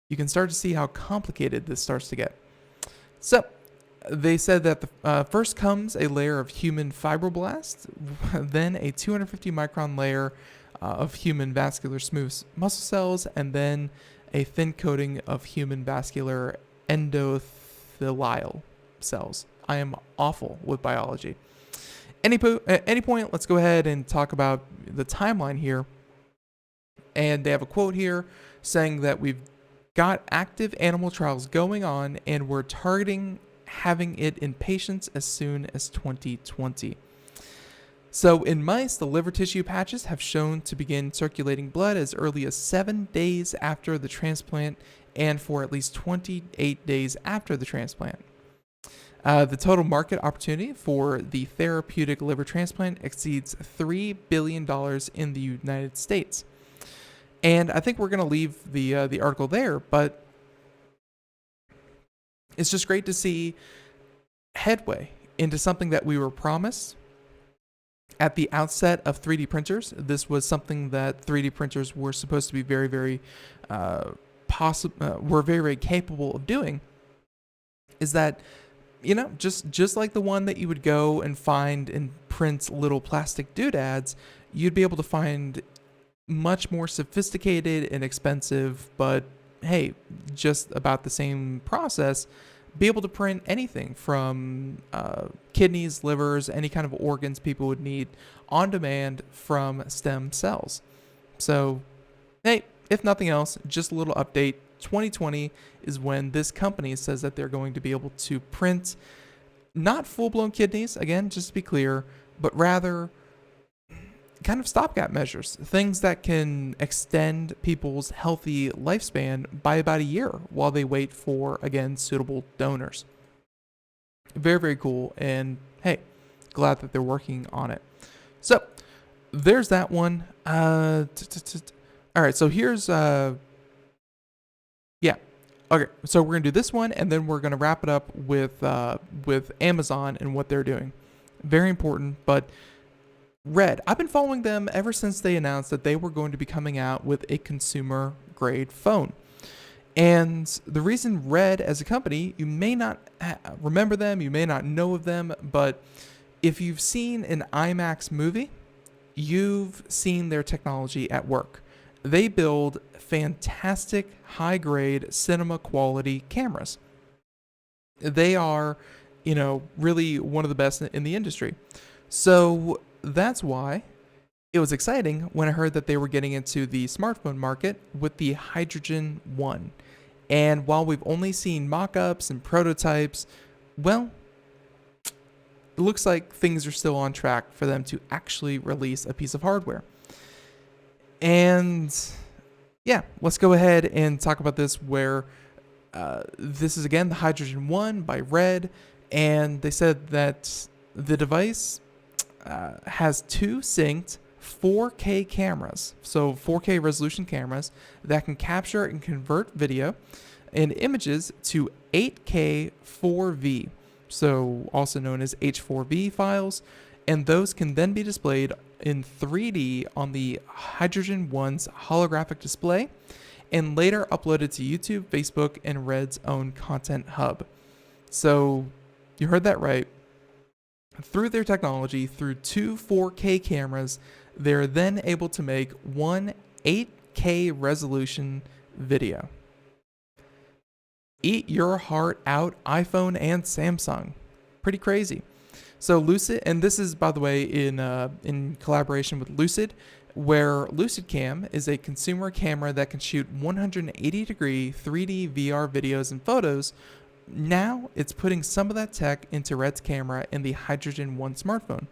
You can start to see how complicated this starts to get. So, they said that first comes a layer of human fibroblasts, then a 250 micron layer of human vascular smooth muscle cells, and then a thin coating of human vascular endothelial cells. I am awful with biology. Any point, let's go ahead and talk about the timeline here. And they have a quote here saying that we've got active animal trials going on and we're targeting having it in patients as soon as 2020. So in mice, the liver tissue patches have shown to begin circulating blood as early as 7 days after the transplant and for at least 28 days after the transplant. The total market opportunity for the therapeutic liver transplant exceeds $3 billion in the United States. And I think we're going to leave the article there, but it's just great to see headway into something that we were promised at the outset of 3D printers. This was something that 3D printers were supposed to be very, very were very, very capable of doing. Is that, you know, just like the one that you would go and find and print little plastic doodads, you'd be able to find much more sophisticated and expensive, but hey, just about the same process, be able to print anything from kidneys, livers, any kind of organs people would need on demand from stem cells. So, hey, if nothing else, just a little update. 2020 is when this company says that they're going to be able to print not full-blown kidneys, again, just to be clear, but rather kind of stopgap measures, things that can extend people's healthy lifespan by about a year while they wait for, again, suitable donors. Very, very cool. And hey, glad that they're working on it. So there's that one. All right. So here's, okay. So we're going to do this one and then we're going to wrap it up with Amazon and what they're doing. Very important, but Red, I've been following them ever since they announced that they were going to be coming out with a consumer grade phone. And the reason Red as a company, you may not remember them, you may not know of them, but if you've seen an IMAX movie, you've seen their technology at work. They build fantastic high grade cinema quality cameras. They are, you know, really one of the best in the industry. So that's why it was exciting when I heard that they were getting into the smartphone market with the Hydrogen One. And while we've only seen mock-ups and prototypes, well, it looks like things are still on track for them to actually release a piece of hardware. And yeah, let's go ahead and talk about this where this is again the Hydrogen One by Red. And they said that the device has 2 synced 4K cameras, so 4K resolution cameras that can capture and convert video and images to 8K 4V, so also known as H4V files, and those can then be displayed in 3D on the Hydrogen One's holographic display and later uploaded to YouTube, Facebook, and Red's own content hub. So you heard that right. Through their technology, through 2 4K cameras, they're then able to make 1 8K resolution video. Eat your heart out, iPhone and Samsung. Pretty crazy. So Lucid, and this is, by the way, in collaboration with Lucid, where Lucid Cam is a consumer camera that can shoot 180-degree 3D VR videos and photos now it's putting some of that tech into Red's camera in the Hydrogen 1 smartphone.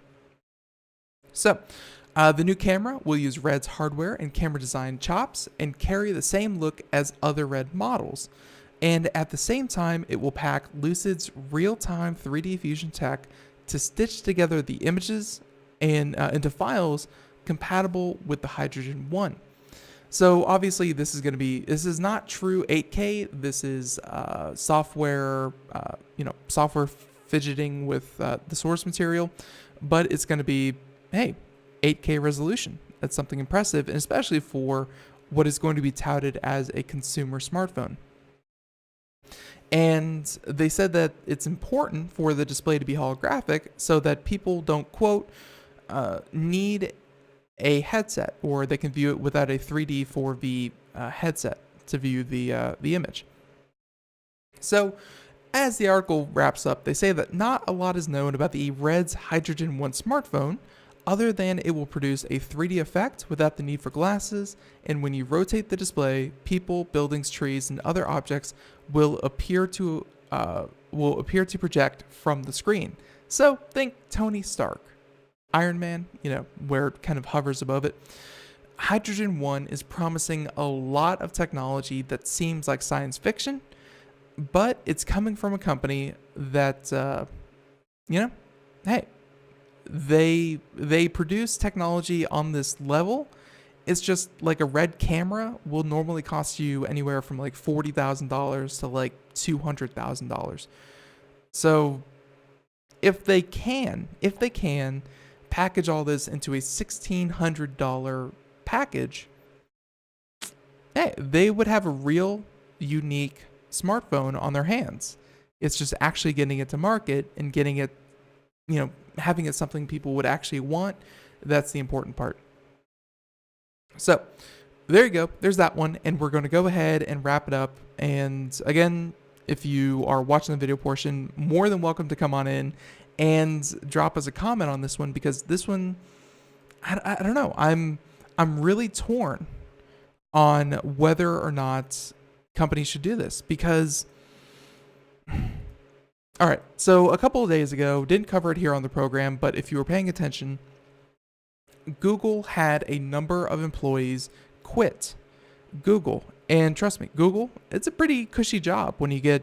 So, the new camera will use Red's hardware and camera design chops and carry the same look as other Red models. And at the same time, it will pack Lucid's real-time 3D fusion tech to stitch together the images and into files compatible with the Hydrogen 1. So obviously this is not true 8K. This is software fidgeting with the source material, but it's going to be, hey, 8K resolution. That's something impressive, and especially for what is going to be touted as a consumer smartphone. And they said that it's important for the display to be holographic so that people don't, quote, need a headset, or they can view it without a 3D 4V headset to view the image. So, as the article wraps up, they say that not a lot is known about the Red's Hydrogen 1 smartphone, other than it will produce a 3D effect without the need for glasses, and when you rotate the display, people, buildings, trees, and other objects will appear to project from the screen. So think Tony Stark, Iron Man, where it kind of hovers above it. Hydrogen 1 is promising a lot of technology that seems like science fiction, but it's coming from a company that, hey, they produce technology on this level. It's just like a Red camera will normally cost you anywhere from like $40,000 to like $200,000. So if they can package all this into a $1,600 package, hey, they would have a real unique smartphone on their hands. It's just actually getting it to market and getting it, having it something people would actually want. That's the important part. So there you go. There's that one. And we're going to go ahead and wrap it up. And again, if you are watching the video portion, more than welcome to come on in and drop us a comment on this one, because this one, I don't know. I'm really torn on whether or not companies should do this, because all right, so a couple of days ago, didn't cover it here on the program, but if you were paying attention, Google had a number of employees quit Google. And trust me, Google, it's a pretty cushy job when you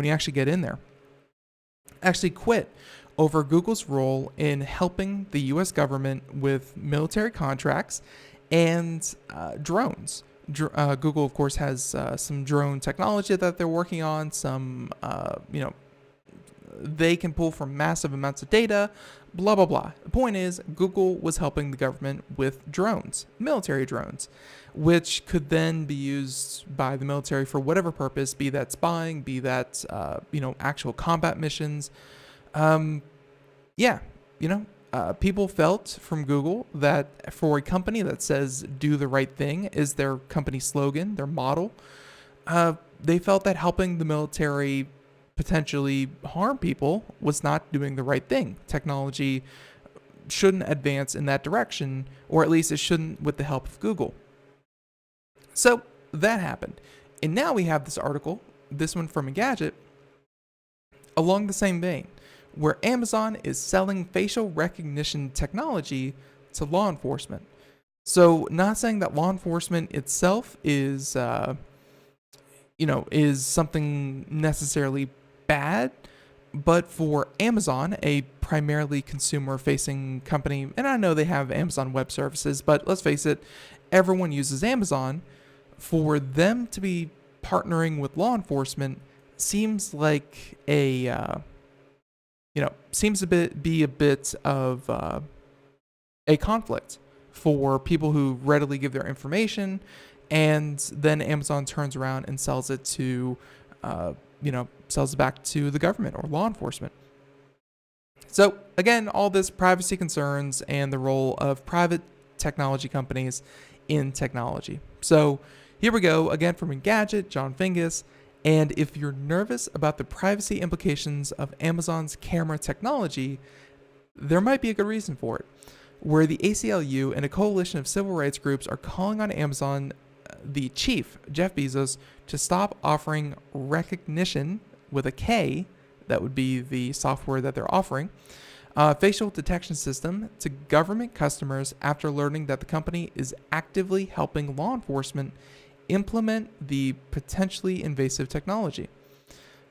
actually get in there. Actually quit over Google's role in helping the US government with military contracts and drones. Google, of course, has some drone technology that they're working on, some, they can pull from massive amounts of data, blah, blah, blah. The point is, Google was helping the government with drones, military drones, which could then be used by the military for whatever purpose, be that spying, be that, actual combat missions. People felt from Google that for a company that says do the right thing is their company slogan, their model, they felt that helping the military potentially harm people was not doing the right thing. Technology shouldn't advance in that direction, or at least it shouldn't with the help of Google. So that happened. And now we have this article, this one from Engadget, along the same vein, where Amazon is selling facial recognition technology to law enforcement. So not saying that law enforcement itself is something necessarily bad, but for Amazon, a primarily consumer-facing company, and I know they have Amazon Web Services, but let's face it, everyone uses Amazon. For them to be partnering with law enforcement seems like be a bit of a conflict for people who readily give their information, and then Amazon turns around and sells it to, sells it back to the government or law enforcement. So again, all this privacy concerns and the role of private technology companies in technology. So here we go again from Engadget, John Fingus. And if you're nervous about the privacy implications of Amazon's camera technology, there might be a good reason for it. Where the ACLU and a coalition of civil rights groups are calling on Amazon, the chief, Jeff Bezos, to stop offering recognition with a K, that would be the software that they're offering, facial detection system to government customers after learning that the company is actively helping law enforcement implement the potentially invasive technology.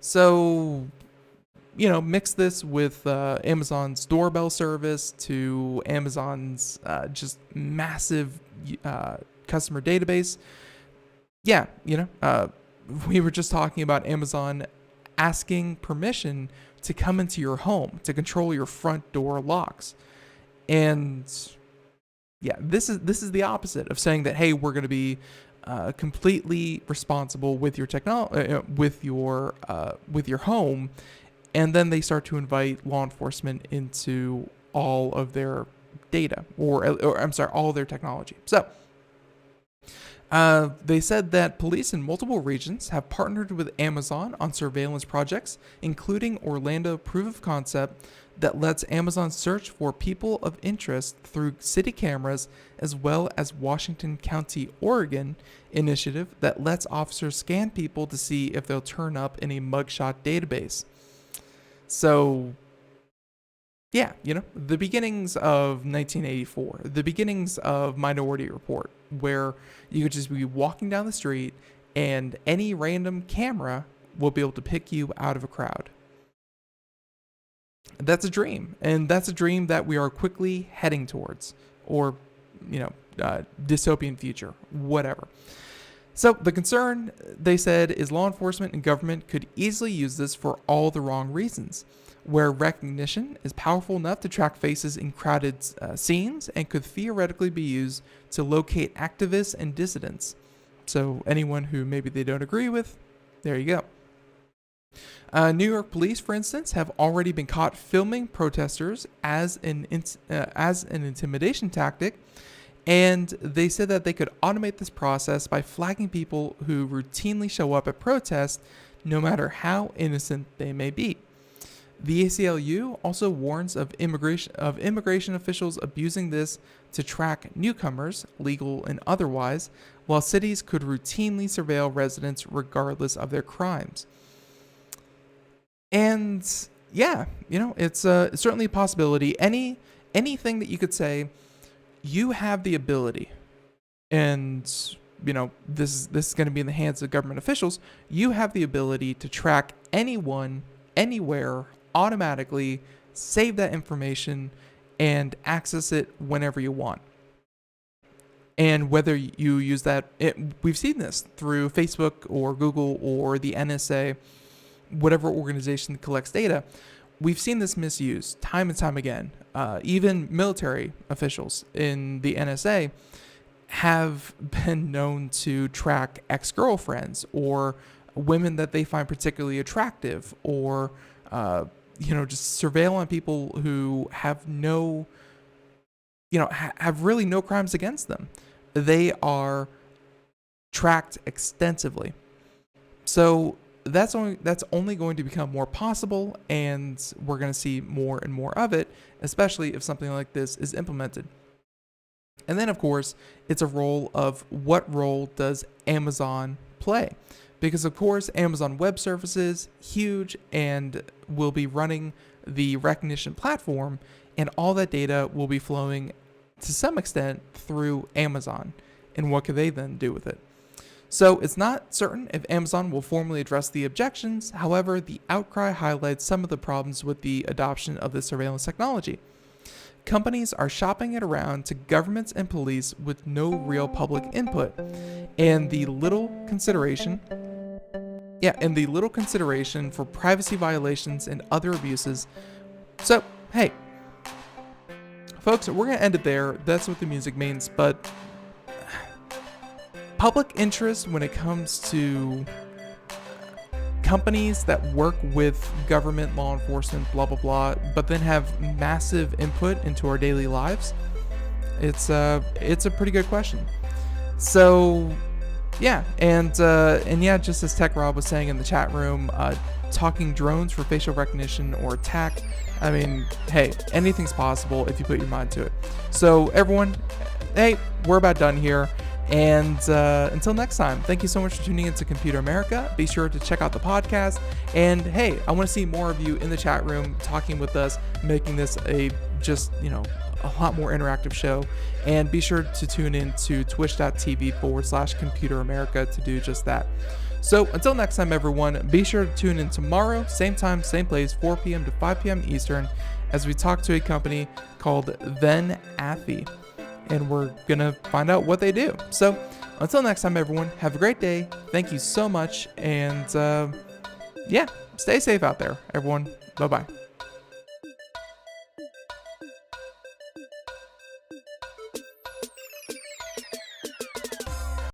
So, mix this with Amazon's doorbell service to Amazon's just massive customer database. Yeah, we were just talking about Amazon asking permission to come into your home to control your front door locks. And yeah, this is the opposite of saying that, hey, we're going to be completely responsible with your with your home, and then they start to invite law enforcement into all of their data, or I'm sorry, all of their technology. So they said that police in multiple regions have partnered with Amazon on surveillance projects, including Orlando Proof of Concept that lets Amazon search for people of interest through city cameras, as well as Washington County, Oregon initiative that lets officers scan people to see if they'll turn up in a mugshot database. So, yeah, the beginnings of 1984, the beginnings of Minority Report, where you could just be walking down the street and any random camera will be able to pick you out of a crowd. That's a dream, and that's a dream that we are quickly heading towards, or, dystopian future, whatever. So the concern, they said, is law enforcement and government could easily use this for all the wrong reasons, where recognition is powerful enough to track faces in crowded scenes and could theoretically be used to locate activists and dissidents. So anyone who maybe they don't agree with, there you go. New York police, for instance, have already been caught filming protesters as an intimidation tactic, and they said that they could automate this process by flagging people who routinely show up at protests, no matter how innocent they may be. The ACLU also warns of immigration officials abusing this to track newcomers, legal and otherwise, while cities could routinely surveil residents regardless of their crimes. And yeah, it's certainly a possibility. Anything that you could say, you have the ability, and this is going to be in the hands of government officials. You have the ability to track anyone, anywhere, automatically, save that information, and access it whenever you want. And whether you use that, we've seen this through Facebook or Google or the NSA, whatever organization collects data. We've seen this misused time and time again. Even military officials in the NSA have been known to track ex-girlfriends or women that they find particularly attractive, or just surveil on people who have have really no crimes against them. They are tracked extensively. So that's only going to become more possible, and we're going to see more and more of it, especially if something like this is implemented. And then, of course, it's a role of what role does Amazon play? Because, of course, Amazon Web Services, huge, and will be running the recognition platform, and all that data will be flowing to some extent through Amazon. And what could they then do with it? So it's not certain if Amazon will formally address the objections. However, the outcry highlights some of the problems with the adoption of this surveillance technology. Companies are shopping it around to governments and police with no real public input, and the little consideration for privacy violations and other abuses. So, hey, folks, we're going to end it there. That's what the music means, but public interest when it comes to companies that work with government, law enforcement, blah, blah, blah, but then have massive input into our daily lives, it's a pretty good question. So, yeah, and yeah, just as Tech Rob was saying in the chat room, talking drones for facial recognition or attack, I mean, hey, anything's possible if you put your mind to it. So, everyone, hey, we're about done here. And until next time, thank you so much for tuning into Computer America. Be sure to check out the podcast. And hey, I want to see more of you in the chat room talking with us, making this a lot more interactive show. And be sure to tune in to twitch.tv/Computer America to do just that. So until next time, everyone, be sure to tune in tomorrow, same time, same place, 4 p.m. to 5 p.m. Eastern, as we talk to a company called Then Affy. And we're going to find out what they do. So until next time, everyone, have a great day. Thank you so much. And stay safe out there, everyone. Bye-bye.